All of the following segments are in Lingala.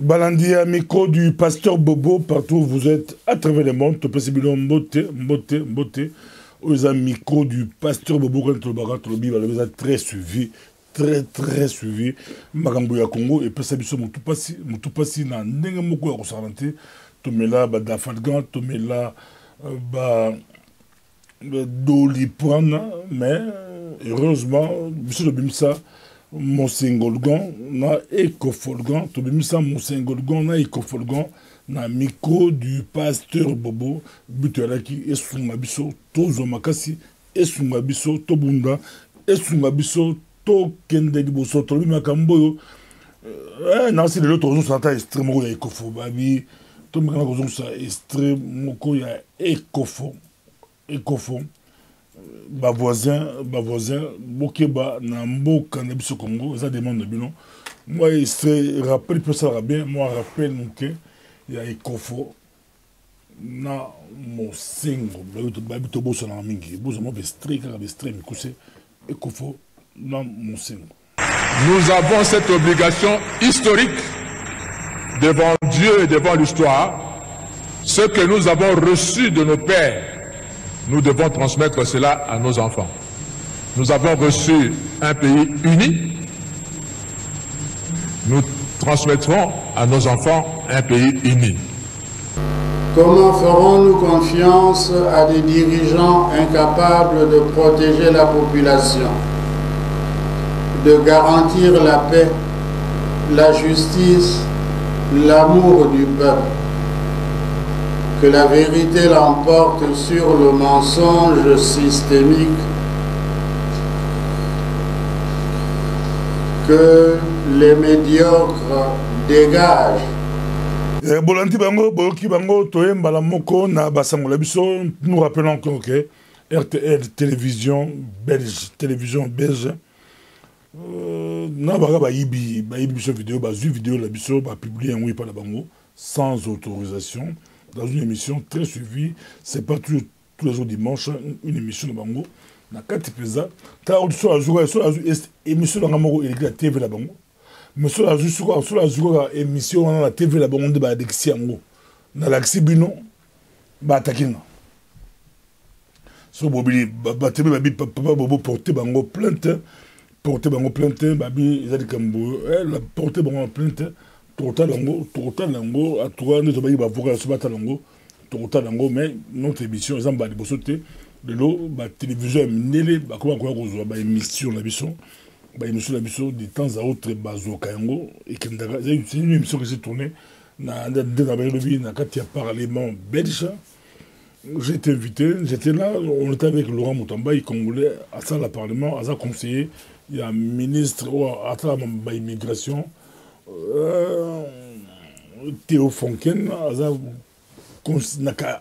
Balandia, micro du pasteur Bobo, partout où vous êtes, à travers le monde, tu peux mbote. Aux micro du pasteur Bobo, quand le barat, le bible, vous êtes très suivi, très suivi. Magambouya Congo, et puis ça, Moutupasi, na n'engue moko ya kosarante, tu mets là, Dafalgan, tu mets là, Doliprana, mais heureusement, monsieur le Bimsa, Monsengolgon, na Ekofolgon, tu Bimsa, Monsengolgon, na Ekofolgon, na micro du pasteur Bobo, Buteraki, et Sungabiso, Tozo Makasi, et Sungabiso, Tobunda, et Sungabiso, To Kende Liboso, Tobi Makamboyo, non, c'est l'autre jour, ça a extrêmement ya Ekofo, babi, to me kana ça extrêmement ya Ekofo. Ba voisin, Bokeba, Namboka, Nabiso Congo, ça demande de bilan. Moi, il se rappelle, peut ça bien, moi, rappelle, il y a Ekofo, na mon single, Babito Bosso na mingi, Bosso mo bestre, car bestre, mais c'est Ekofo, na mon single. Nous avons cette obligation historique devant Dieu et devant l'histoire. Ce que nous avons reçu de nos pères, nous devons transmettre cela à nos enfants. Nous avons reçu un pays uni. Nous transmettrons à nos enfants un pays uni. Comment ferons-nous confiance à des dirigeants incapables de protéger la population, de garantir la paix, la justice, l'amour du peuple? Que la vérité l'emporte sur le mensonge systémique, que les médiocres dégagent. Bolanti bango, boki bango, toye mbala moko na basangola biso. Nous rappelons que RTL télévision belge, na baga ba yibi biso vidéo, vidéo la biso, publié un oui par la bango sans autorisation. Dans une émission très suivie, c'est pas tous les jours dimanche, une émission de Bango. Na kati pesa, ta audition à jour, émission de Bango et la TV la Bango. Mais sur la jour, émission dans la TV la Bango de Badexi Ango. Na l'axi bino, ba attaquina. So bobili, ba TV babi papa bobo porter Bango plainte, babi ils a dit Kambo, elle a porté Bango plainte. Total lango, à toi, nous avons avocat sur Batalango, mais notre émission, les emballés, de l'eau, la télévision, comment on émission la émission, de temps à autre, et c'est une émission que j'ai tournée, dans le Parlement belge. J'ai été invité, j'étais là, on était avec Laurent Moutamba, il congolais, à ça, le Parlement, à ça, conseiller, il y a un ministre, à ça, l'immigration. Théo Fonken,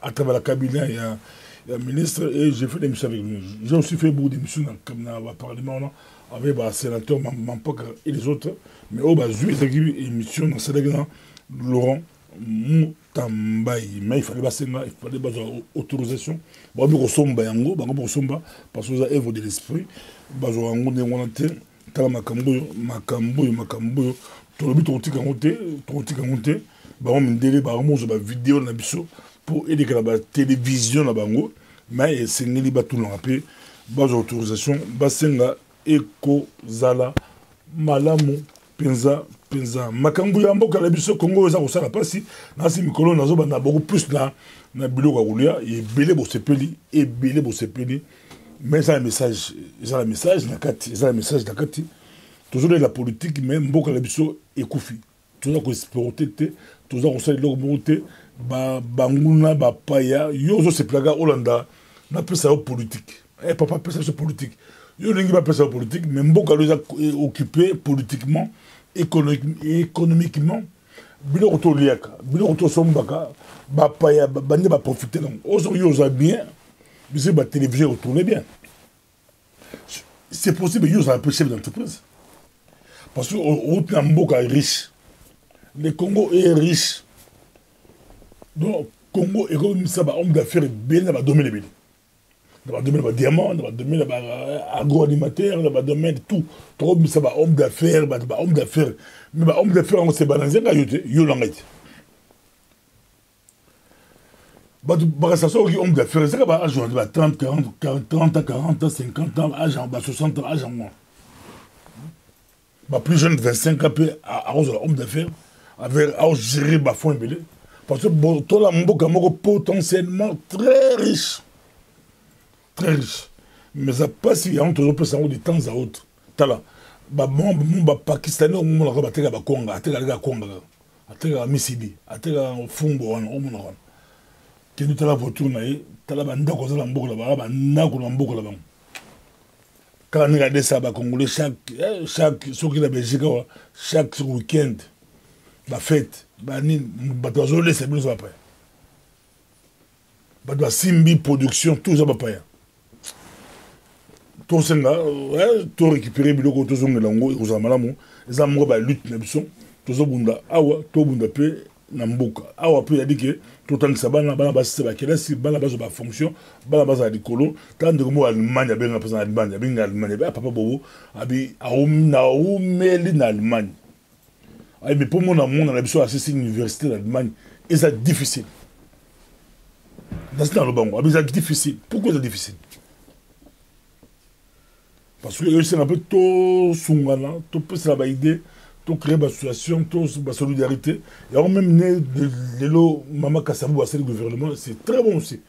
à travers la cabinet, il y a un ministre, et j'ai fait des missions avec lui. J'ai aussi fait beaucoup d'émissions dans le Parlement, avec le sénateur Mampok et les autres. Mais au bas, j'ai fait une émission dans Sénégal, Laurent Moutambaï. Mais il fallait une autorisation. Bon, il y a parce que vous avez œuvre de l'esprit. Makamboyo. Tolobi totika ngote ba ndele ba mozo ba vidéo na biso pour aider la télévision na bango mais sengeli ba tout l'appeler ba autorisation ba senga eko zala malamu penza makambo ya mboka la biso Congo za ko sala pasi na si mikolo nazo ba na beaucoup plus na biloko kulia et belé bo sepeli mais ça un message na kati toujours la politique, même beaucoup de biso ekoufi. Toujours qu'on exploite, toujours qu'on sait l'augmenter, banguna, paya, yozo se plaga Hollanda, n'a pas ça politique. Eh papa pas ça politique. Yo n'engi pas ça politique, mais beaucoup de occupé politiquement, économiquement. Bilo auto liaka, bilo auto sombaka, paya, bande ba profiter donc. Ozo yoza bien, mais ba télévision retourner bien. C'est possible yoza un peu chef d'entreprise. Parce que le Mboka est riche. Le Congo est riche. Donc, le Congo est comme ça, homme d'affaires, bien, va dominer le pays. dans le domaine de diamant, dans le domaine agroalimentaire, dans le domaine de tout. Trop, ça va homme d'affaires, homme d'affaires. Mais homme d'affaires, on s'est balancé, yo l'angait. Ça sort homme d'affaires, c'est pas âge 30, 40, 50 ans, âge 60 ans, âge en moins. Plus jeune de 25 ans, à homme d'affaires, avec à gérer fonds belé. Parce que tout le monde est potentiellement très riche. Très riche. Mais ça passe, il y a toujours de temps à autre. Tala. Mon Pakistanais, on m'a rabattu à Konga, à Konga, à Missidi, à Fumbo, qui nous a la voiture, tu as la bande à Mboka, quand on regarde ça, Congolais, chaque week-end, la fête, c'est plus après. Simbi production, tout ça va pas. Tout ça, tout récupérer, tout ça, ils ont lutte, tout ça, tout bunda pe na mboka. Awa pe yadi ke tout temps ça bana basi ba kela si bana basi ba fonction, bana basi di kolo, tant de mo Allemagne ben na Allemagne, ben Allemagne, papa bobo abi na umeli na Allemagne. Ay mais pour mon amour na biso assez université d'Allemagne, et c'est difficile. Dans ce bango, c'est difficile. Pourquoi c'est difficile? Parce que c'est un peu tout sungana, tout peut se la idée, tout créer une situation, tout la solidarité. Et alors même de l'eau, maman Kassabou, le gouvernement, c'est très bon aussi.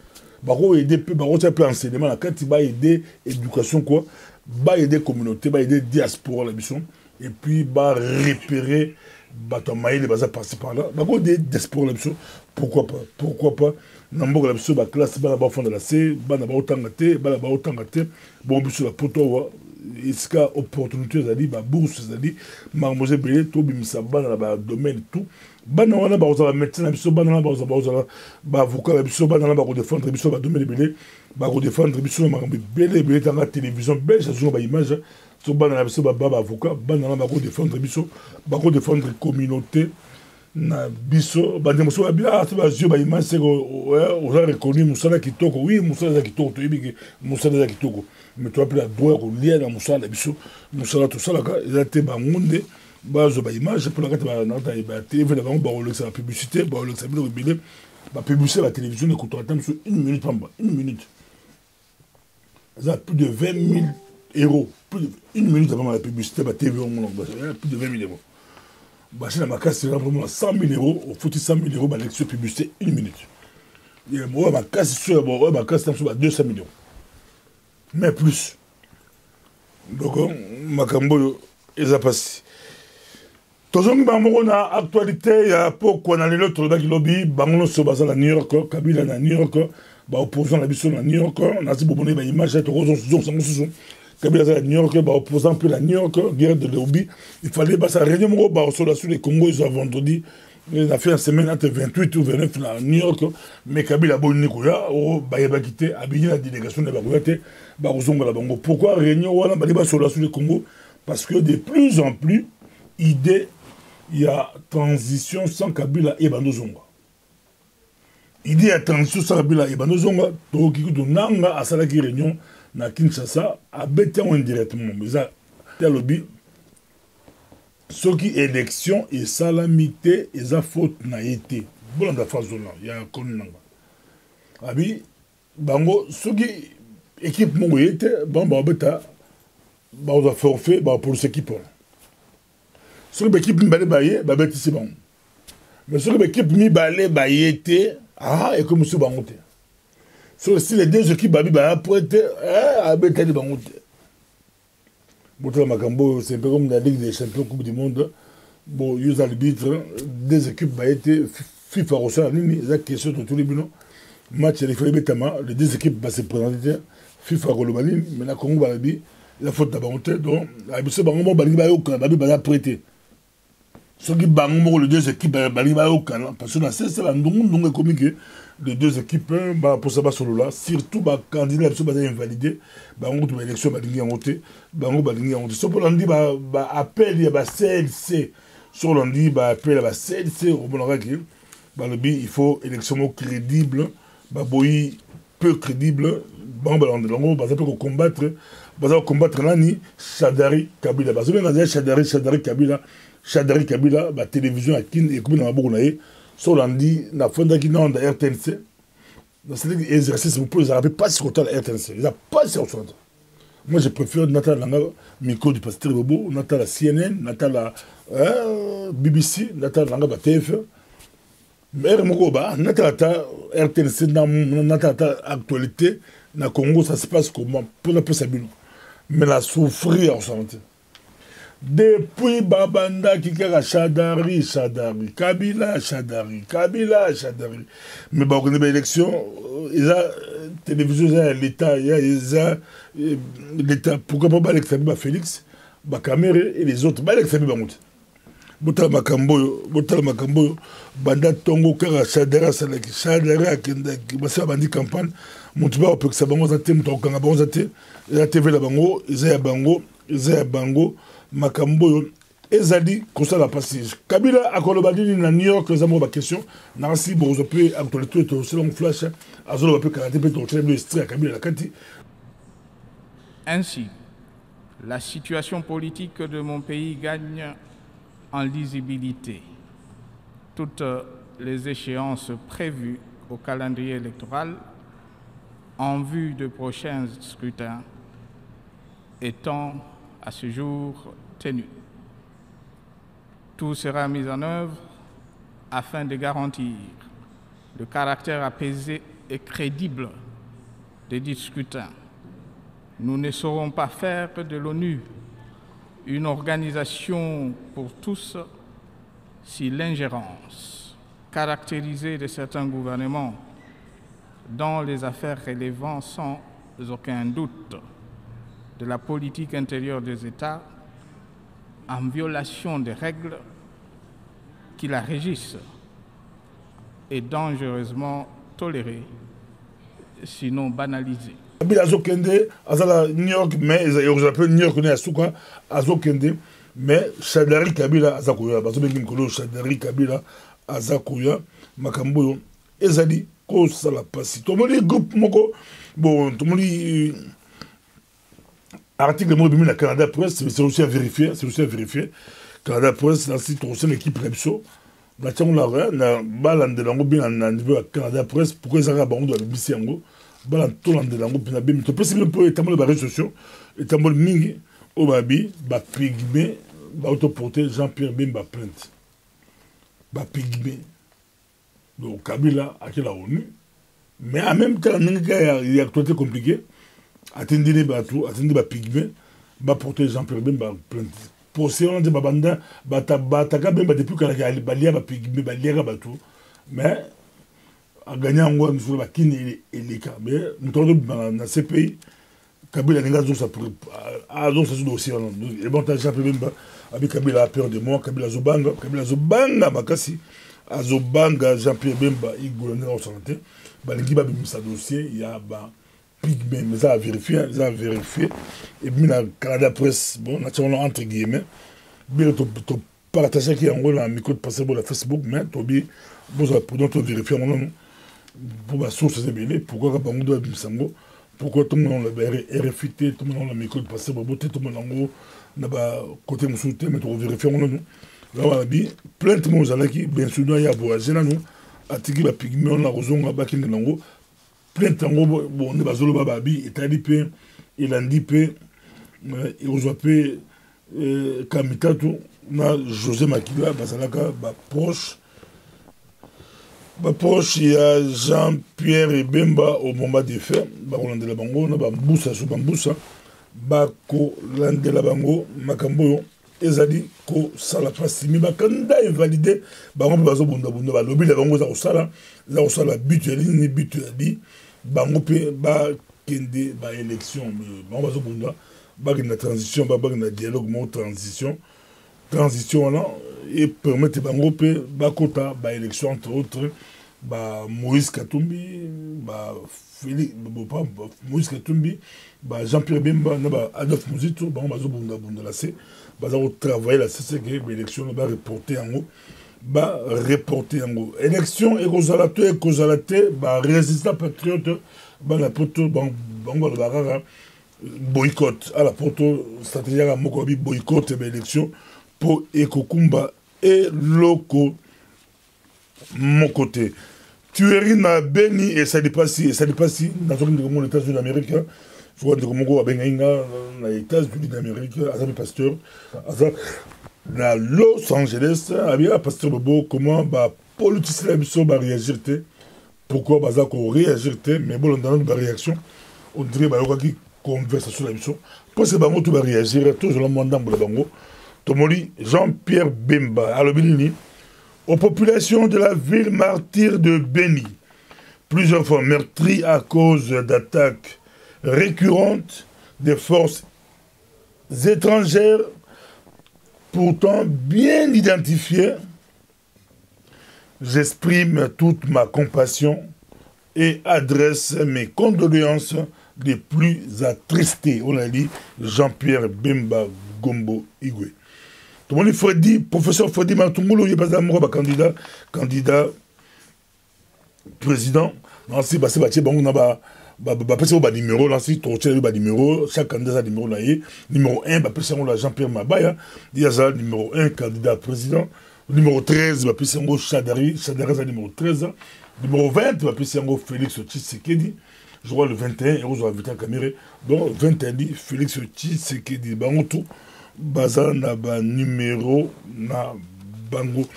Baro aider, baro ça peut enseignement, quand il va aider éducation quoi, va aider communauté, va aider diaspora la mission, et puis va repérer, ton maïs les bazar passer par là, baro aider diaspora la mission, pourquoi pas. Namboka la biso ba classe bana ba fond de la C bana ba otangate bana ba otangate bon biso la poto iska opportunité zali ba bourse zali marmoze belé to bimisa bana ba domaine tout bana wana ba ozala médecin biso bana ba ozala ba avocat biso bana ba ko défendre biso ba domaine belé ba ko défendre biso marmoze belé tanga télévision belge zo ba image so bana biso ba avocat bana ba ko défendre biso ba ko défendre communauté na biso bande moso ba bila to ba zio ba image c'est on a reconnu musala kitoko oui musala kitoko to yibiki musala kitoko mais tu as pris la droit ko lier na musala biso musala to sala ka ezate ba ngunde ba zo ba image pour la kata ba na ta ba tv na ba ba la publicité ba le ça bilo bilé ba publicité la télévision ne coûtera tant sur 1 minute pamba 1 minute ça plus de 20 000 euros plus de 1 minute avant la publicité ba tv on plus de 20 000 euros. Bachir la macasse, c'est vraiment 100 000 euros, au faut 100 000 euros, l'élection publicité, 1 minute. Et moi, ma casse, c'est sur 200 000 euros. Mais plus. Donc, ma cambo, ils ont passé. Toujours, on a actualité, il y a pourquoi on a l'autre lobby, Bangono se base à New York, Kabila à New York, opposant la mission à New York, on a dit, bon, on a image, Kabila à New York, opposant un peu à New York, guerre de lobby. Il fallait passer à réunion sur les Congo, ils ont vendredi. Il a fait une semaine entre 28 ou 29 à New York. Mais Kabila a bonné Kouya, il a quitté, habillé la délégation de Bagouyate, Barozonga la Bango. Pourquoi réunion sur les Congo? Parce que de plus en plus, il y a transition sans Kabila et Bandozonga. Il y a transition sans Kabila et Bandozonga, donc il y a une réunion. Na Kinshasa a bêté indirectement mais ça tel lobby ce qui élection et salamité et ça faute na été bon dans phase là il y a connu nanga abi bango ce qui équipe mo été bon ba beta ba on a forfait ba pour ce qui pour ce que l'équipe mi balé ba bêti c'est bon mais ce que l'équipe mi balé ba été et comme ce bango si les deux équipes prêtent à Bétali Bangoute. C'est un peu comme la Ligue des Champions Coupe du Monde. Bon, ils ont l'arbitre, deux équipes été FIFA au sein, la question de tous les buts. Match, il fallait Bétama, les deux équipes se présenter, FIFA Golobali, mais la Congo Balabi, la faute de Bangoute, donc, la Bissau Bango Bali Bayoka, prêté. Ce qui Bango, les deux équipes Bali Bayoka, parce que c'est la non comique. Les deux équipes, pour ça, surtout, les candidats qui sont invalidés, on a l'élection, on a ce pour l'on dit, appel, il y a CLC. Sur l'on dit, appel à CLC, il faut élection crédible, peu crédible, combattre nani Chadari Kabila. Parce que Chadari Kabila, la télévision à Kin et comme dans la Bournaï, sur l'andi, la fonda qui n'a pas RTNC. C'est l'exercice, vous pouvez les pas sur la RTNC. Ils n'ont pas sur le. Moi, je préfère Natal Langa, micro du pasteur Bobo, Natal la CNN, Natal la BBC, Natal Langa TF. Mais Natal la RTNC, Natal la actualité, na Congo, ça se passe comment pour la possible. Mais la souffrir en santé. Depuis Babanda qui a Chadari, Kabila. Mais bon, on a une élection, il y a télévision, il y a l'État, il y a l'État. Pourquoi pas l'élection de Félix, Bakamere et les autres, l'élection de Bamout. Botal Makamboyo, Banda Tongo, Kara, Chadara, Chadara, Bassa Bandi campagne, Moutiba, on peut que ça bango zate, Moutokanga bango zate, la TV la bango, Isaiah Bango, Makamboyo, Ezali, Kosa la passage. Kabila, à Kolobadi, na New York, les amours, ma question, Nancy, Bozope, actualité, selon Flash, Azolo, Karaté, le extrait à Kabila, la Kati. Ainsi, la situation politique de mon pays gagne en lisibilité. Toutes les échéances prévues au calendrier électoral en vue de prochains scrutins étant à ce jour tenues. Tout sera mis en œuvre afin de garantir le caractère apaisé et crédible des dits scrutins. Nous ne saurons pas faire de l'ONU une organisation pour tous si l'ingérence caractérisée de certains gouvernements dans les affaires relevant sans aucun doute de la politique intérieure des États en violation des règles qui la régissent est dangereusement tolérée, sinon banalisée. Azokende, Azala New York, mais ils appellent New York, Asuka, Azokende, mais Chadari Kabila, Azakuya, Bazobengimkolo, Chadari Kabila, Azakuya, Makamboyo, Ezali, Kosa la Passi. Tout le monde est groupe, bon, tout le monde est. Article de la Canada Press, c'est aussi à vérifier, Canada Press, là, c'est aussi l'équipe Repso. Là, tiens, on a un balan de l'ango bien à niveau Canada Press, pourquoi ils arrivent à de la BBC Ango. Bala tolande de l'ango pina bim to possible pour établir les réseaux sociaux établir mingi au babi ba pigme ba autoporter Jean-Pierre Bemba plainte ba pigme donc Kabila a la ONU mais en même temps il y a actualité compliquée attendez ba tout attendez ba pigme ba porter Jean-Pierre Bemba plainte pour se rendre babanda ba taka Bemba depuis quand il ba lia ba pigme ba lia ba tout mais a gagné en gros sur la Kine et les cas mais nous dans ces pays Kabila n'a pas ça pour à donc ça dossier et bon t'as Jean-Pierre Bemba avec Kabila a peur de moi Kabila Zobanga makasi azobanga Jean-Pierre Bemba il gouverneur en santé ba lingi ba bimisa dossier il y a ba pigme mais ça a vérifié et puis la Canada Press bon naturellement entre guillemets bien to partager qui en gros la micro de passer pour la Facebook mais tobi bon ça pour notre vérifier on pour ma source c'est bien pourquoi pas on doit bisango pourquoi tout le monde l'a réfuté tout le monde l'a micro de passer pour tout le monde n'a pas côté mon soutien mais on vérifie on nous là on a dit plein de monde qui bien sûr il y a voyagé là nous atiki ba pigme on la rozonga ba kinde nango plein de tango bon ne bazolo ba bi etali pe ilandi pe et on soit pe Kamitatu na José Makila basalaka ba proche, il y a Jean-Pierre et Bemba au moment des faits. Bakolande la bango, na bamboussa sous bamboussa. Bakolande la bango, Makamboyo, Ezali, ko sala pasimi, bakanda invalidé. Bango bazo bunda, lobby la bango za osala but ni but di. Bango pe ba kende ba élection, bango bazo bunda, ba na transition, ba na dialogue mo transition là. Et permettre bango pe bakota ba élection entre autres ba Moïse Katumbi ba Félix Moïse Katumbi ba Jean-Pierre Bemba na ba Adolphe Muzito ba bazo bunda la C ba za travailler la c'est que l'élection ba reporter en gros élection et kozalate ba résistant patriote bana poto bango le barara boycott à la poto stratégie à mokobi boycott et élection pour ekokumba et loko mon côté tuerie na Beni et ça dépasse dans les États-Unis d'Amérique. Je vois que Mongo a bengainga dans les États-Unis d'Amérique, Azami Pasteur, dans Los Angeles, avec Pasteur Bobo, comment bah politicien la mission va réagir, pourquoi bah qu'on réagir, mais bon dans une réaction, on dirait bah qui conversation la mission, parce que bah on tout va réagir, toujours le monde dans le bango, Tomoli Jean-Pierre Bemba, à l'obéni, aux populations de la ville martyre de Beni, plusieurs fois meurtries à cause d'attaques récurrentes des forces étrangères pourtant bien identifiées, j'exprime toute ma compassion et adresse mes condoléances les plus attristées. On a dit Jean-Pierre Bemba Gombo Igwe. Tout le monde Freddy, professeur Freddy Matungulu, il est pas un candidat président. Non, si c'est bâti, bon, on a un numéro, chaque candidat a un numéro. Numéro 1, c'est Jean-Pierre Mabaya, il y a un numéro 1, candidat président. Numéro 13, c'est Chadari, Chadari a numéro 13. Numéro 20, c'est Félix Tshisekedi. Je crois le 21, on va inviter à caméra. Donc, 21, Félix Tshisekedi. Bangoto, Baza na ba numéro na bango.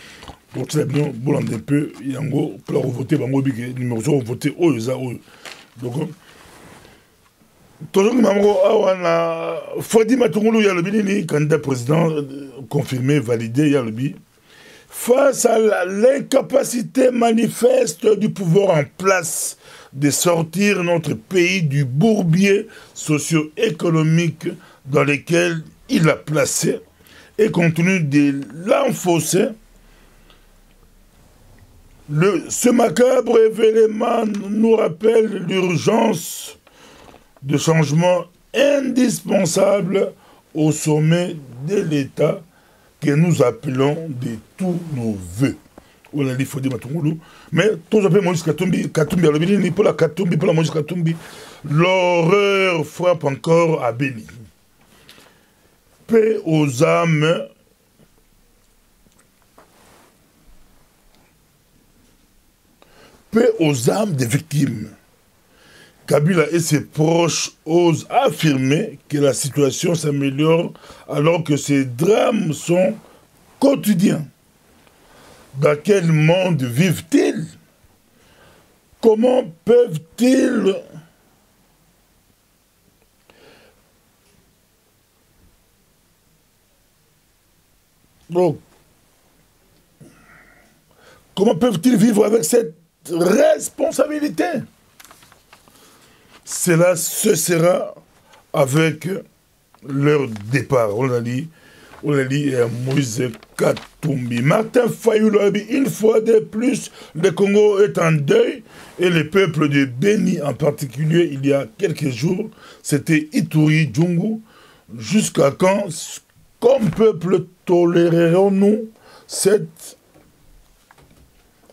Donc, c'est bien, bon, un peu, yango, pour voter, bango, numéro 0, voter, oh, ça, oh. Donc, toujours que Mamro Awana, Fadi Matungulu Yalobi, candidat président confirmé, validé Yalobi, face à l'incapacité manifeste du pouvoir en place de sortir notre pays du bourbier socio-économique dans lequel il a placé et continue de l'enfoncer. Ce macabre événement nous rappelle l'urgence de changements indispensables au sommet de l'État que nous appelons de tous nos voeux. On a dit Fodi Matungulu, mais tous appellent Moïse Katumbi, pour la Katumbi, pour la Moïse Katumbi. L'horreur frappe encore à Beni. Paix aux âmes. Paix aux âmes des victimes. Kabila et ses proches osent affirmer que la situation s'améliore alors que ces drames sont quotidiens. Dans quel monde vivent-ils? Comment peuvent-ils vivre avec cette responsabilité? Cela se sera avec leur départ. On a dit Moïse Katumbi. Martin Fayulu a dit une fois de plus, le Congo est en deuil et le peuple de Beni en particulier, il y a quelques jours, c'était Ituri, Djungu. Jusqu'à quand, comme peuple, tolérerons-nous cette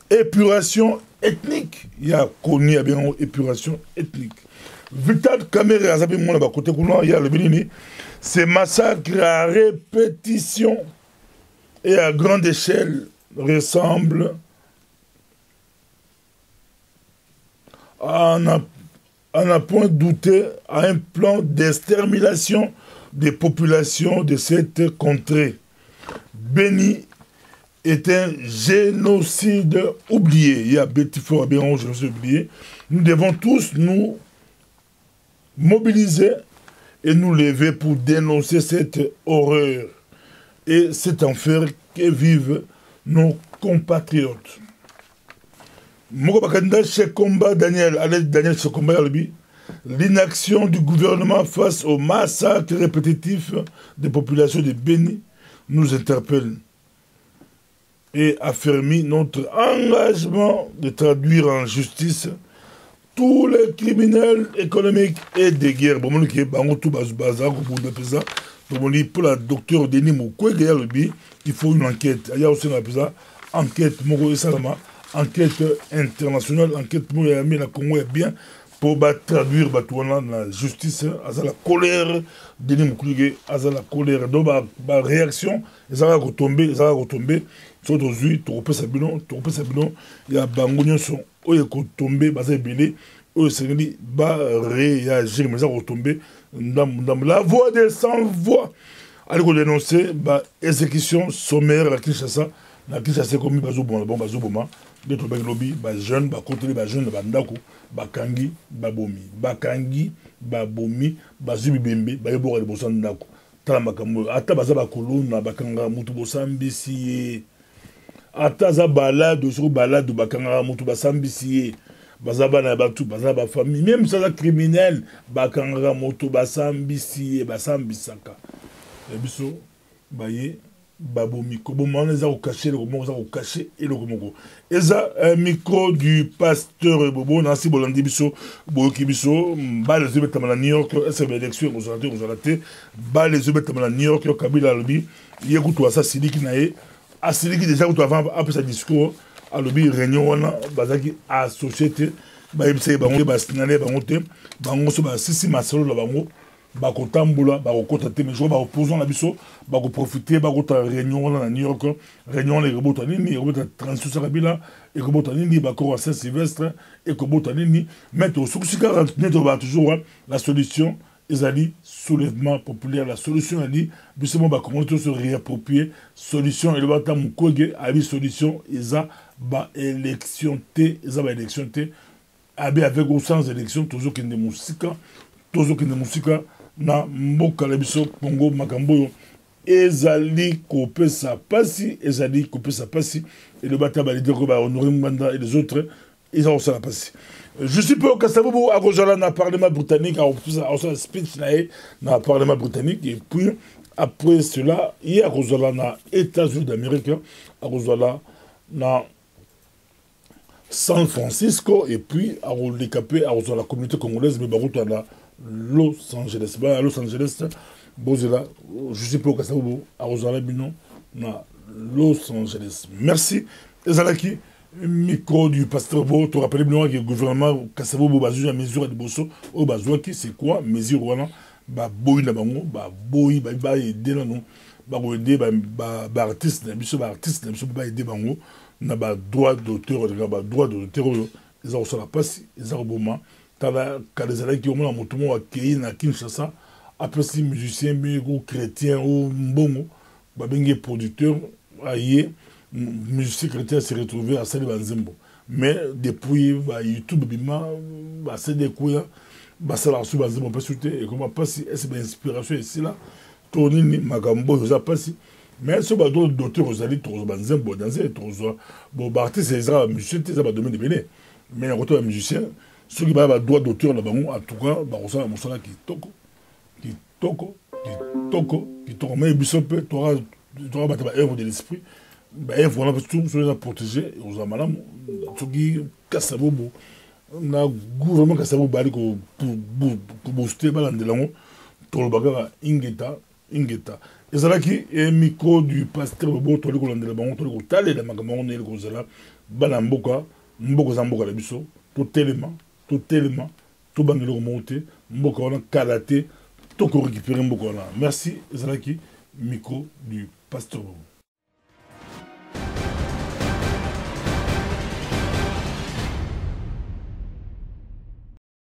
épuration ethnique? Il y a connu bien épuration ethnique. Vital Kamere, il y a le Bénin. Ces massacres à répétition et à grande échelle ressemblent à un point douté à un plan d'extermination des populations de cette contrée. Beni est un génocide oublié. Il y a Bétifort à Béron, génocide oublié. Nous devons tous nous mobiliser et nous lever pour dénoncer cette horreur et cet enfer que vivent nos compatriotes. Daniel Chekomba, l'inaction du gouvernement face au massacre répétitif des populations de Beni nous interpelle et affermit notre engagement de traduire en justice tous les criminels économiques et de guerre. Pour la docteur Denis Mukwege, il faut une enquête. Il y a aussi une enquête internationale, enquête pour la Congo est bien pour traduire la justice, à la colère, Denis Mukwege, à la colère, donc la réaction, ils ont retombé, sur aujourd'hui, tu repères Sabino, il y a Bangonio son, où il est tombé, basé belé, où il va réagir, mais ils ont retombé dans la voix des sans-voix. Allez, on dénoncer, exécution sommaire à Kinshasa, comme Bazoboma, des lobby, jeunes, côté les jeunes, bandako, bakangi, babomi, bazubi bembe, bayebora de bosan ndako. Tala makambo, ata bazaba kolona, bakanga mutu bosambisi. Ata za balade, sur balade, bakanga mutu basambisi. Bazaba na batu, bazaba famille, même ça criminel, bakanga mutu basambisi, basambisaka. Et biso, baye. Babomi, comment on les a caché, le comment on a caché et le comment. Et ça, un micro du pasteur Bobo, Nancy Bolandi Bisso, Boki Bisso, bas les yeux à New York, c'est l'élection, vous avez raté, bas les yeux à New York, Kabila Albi, il y a tout ça, Siliki Nae, à Siliki déjà, vous avez après sa discours, à l'objet réunion, Bazaki, à société, Baïbse, Bango, Bastinale, Bangote, Bango, Sissi Masolo, Bango. Bakotamboula, bakotate, mais je vois opposant la biso, profiter, réunion à New York, réunion les robotanini, les robots 36 Sarabila, et robotanini, bakoro à Saint-Sylvestre, et robotanini, mettre au soukika, toujours la solution, ils ont dit soulèvement populaire, la solution, elle dit, bistement, comment se réapproprier, solution, et le bâtard Mukwege, a dit solution, ils ont élection T, avec ou sans élection, toujours qu'il y a des musiques, na mboka la biso Congo makambo ezali kopesa pasi et le bata balide ko ba honorer Mbanda et les autres ils ont ça la pasi. Je suis pas au Kasavubu à Rojala na parlement britannique à speech na parlement britannique et puis après cela il y a Rojala na États-Unis d'Amérique à Rojala na San Francisco et puis à Rolécapé à Rojala la communauté congolaise mais baroto na Los Angeles, Bozela, je suis pas au Kassabo, à Rosalabino, na Los Angeles. Merci. Ezalaki, micro du pasteur Bo, tu rappelles bien que le gouvernement Kassabo Bazou a mesure de Bosso, au Bazouaki, c'est quoi? Mesure wana, boy na bango, boy, aider là non, aider, artiste, aider bango, na droit d'auteur, ils ont ça la passe, ils ont bon tala kalezala ki omona motumo wa kei na Kinshasa après si musicien ou chrétien ou mbongo babengi producteur aye musicien chrétien se retrouver à Sali Banzembo mais depuis YouTube bima c'est des couilles ça la sous Banzembo peut sauter et comment pas si c'est inspiration ici là tonini makambo ça pas si mais ce bado d'auteur Rosali Trozo Banzembo dans ces Trozo bon artiste c'est ça musicien c'est ça domaine de Bénin mais un retour musicien ceux qui ont droit d'auteur là-bas, en tout cas, ça va montrer qui toko. Mais Bishop, tu auras œuvre de l'esprit, œuvre on a tout sur les protéger, aux amalams, ceux qui cassent bobo, on a gouvernement cassé bobo pour booster balandelango, tout le bagage ingeta. Et ça là qui est micro du pasteur bobo, tout le balandelango, tout le talé de magamon et le gozela, balamboka, mboko zamboka la biso, tout tellement, tout bangé le remonté, mboko on a kalaté, tout récupérer mboko là. Merci, Zalaki, micro du pasteur.